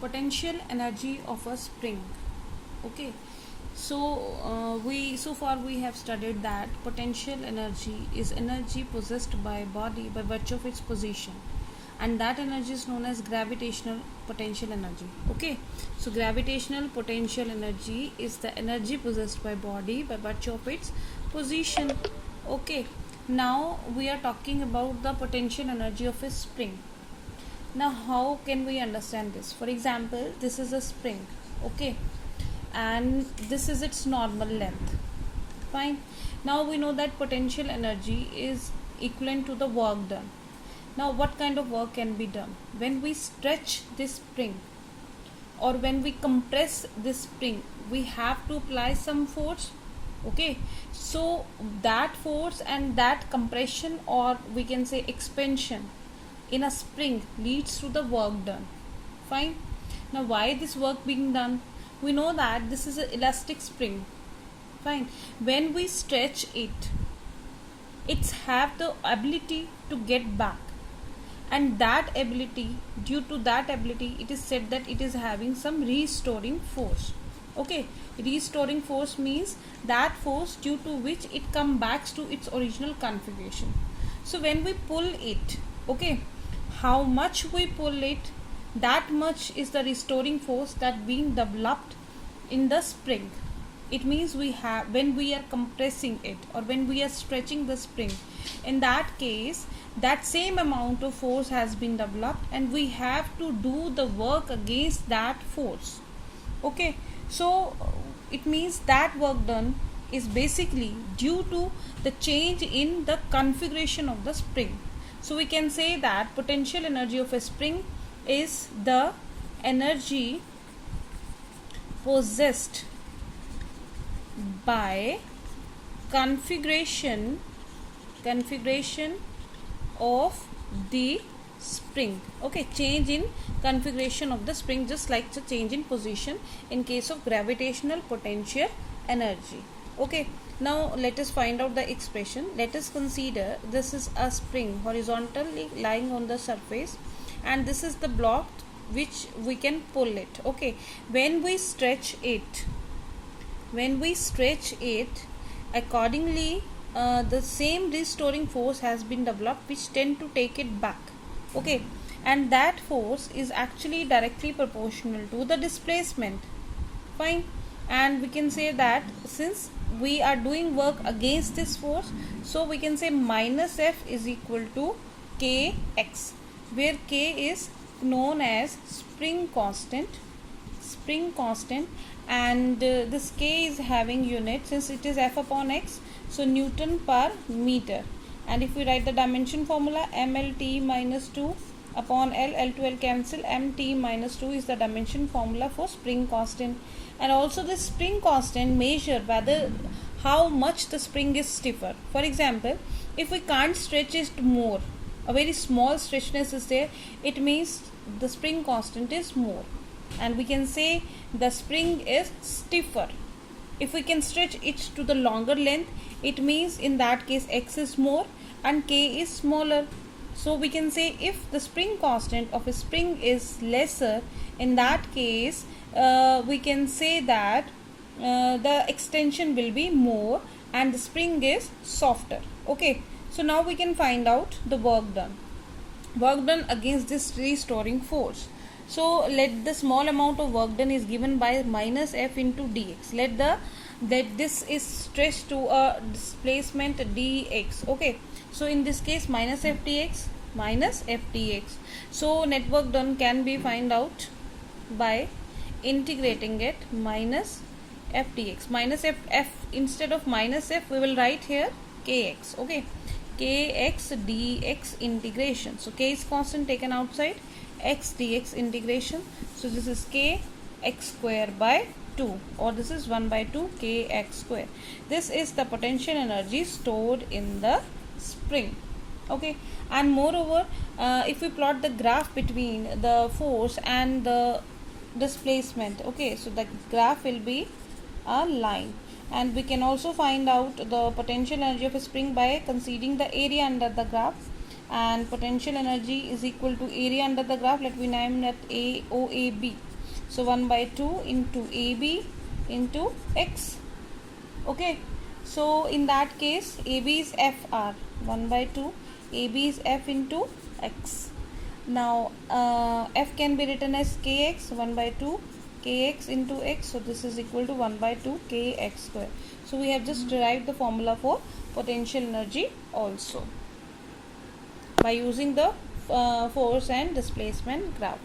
potential energy of a spring. Okay, so far we have studied that potential energy is energy possessed by a body by virtue of its position, and that energy is known as gravitational potential energy. Okay, so gravitational potential energy is the energy possessed by body by virtue of its position. Okay, now we are talking about the potential energy of a spring. Now how can we understand this? For example, this is a spring. Okay, and this is its normal length. Fine. Now we know that potential energy is equivalent to the work done. Now what kind of work can be done? When we stretch this spring or when we compress this spring, we have to apply some force. Okay, so that force and that compression, or we can say expansion, in a spring leads to the work done. Fine. Now why this work being done? We know that this is an elastic spring. Fine. When we stretch it, it's have the ability to get back, and that ability, due to that ability, it is said that it is having some restoring force. Okay, restoring force means that force due to which it come back to its original configuration. So when we pull it, okay, how much we pull it, that much is the restoring force that being developed in the spring. It means we have, when we are compressing it or when we are stretching the spring, in that case that same amount of force has been developed and we have to do the work against that force. Okay, so it means that work done is basically due to the change in the configuration of the spring. So we can say that potential energy of a spring is the energy possessed by configuration of the spring. Okay, change in configuration of the spring, just like the change in position in case of gravitational potential energy. Okay, now let us find out the expression. Let us consider this is a spring horizontally lying on the surface, and this is the block which we can pull it. Okay, when we stretch it, accordingly the same restoring force has been developed which tend to take it back. Okay, and that force is actually directly proportional to the displacement. Fine. And we can say that since we are doing work against this force, so we can say minus F is equal to Kx, where K is known as spring constant, and this K is having unit, since it is F upon X, so Newton per meter. And if we write the dimension formula, mLt minus 2 upon L to L cancel, mt minus 2 is the dimension formula for spring constant. And also this spring constant measure whether how much the spring is stiffer. For example, if we can't stretch it more, a very small stretchness is there, it means the spring constant is more, and we can say the spring is stiffer. If we can stretch it to the longer length, it means in that case X is more and K is smaller. So we can say if the spring constant of a spring is lesser, in that case we can say that the extension will be more and the spring is softer. Okay, so now we can find out the work done against this restoring force. So let the small amount of work done is given by minus F into dx. Let this is stretched to a displacement dx. Okay, so in this case minus F dx. So net work done can be find out by integrating it minus F dx. Minus F instead of minus F we will write here Kx. Okay, Kx dx integration. So K is constant taken outside, x dx integration. So this is k x square by 2, or this is 1 by 2 kx square. This is the potential energy stored in the spring. Okay, and moreover if we plot the graph between the force and the displacement, okay, so the graph will be a line, and we can also find out the potential energy of a spring by considering the area under the graph. And potential energy is equal to area under the graph. Let me name that OAB. So 1 by 2 into AB into x. Okay, so in that case AB is FR, 1 by 2 AB is F into x. Now F can be written as kx, 1 by 2 kx into x, so this is equal to 1 by 2 kx square. So we have just derived the formula for potential energy also by using the force and displacement graph.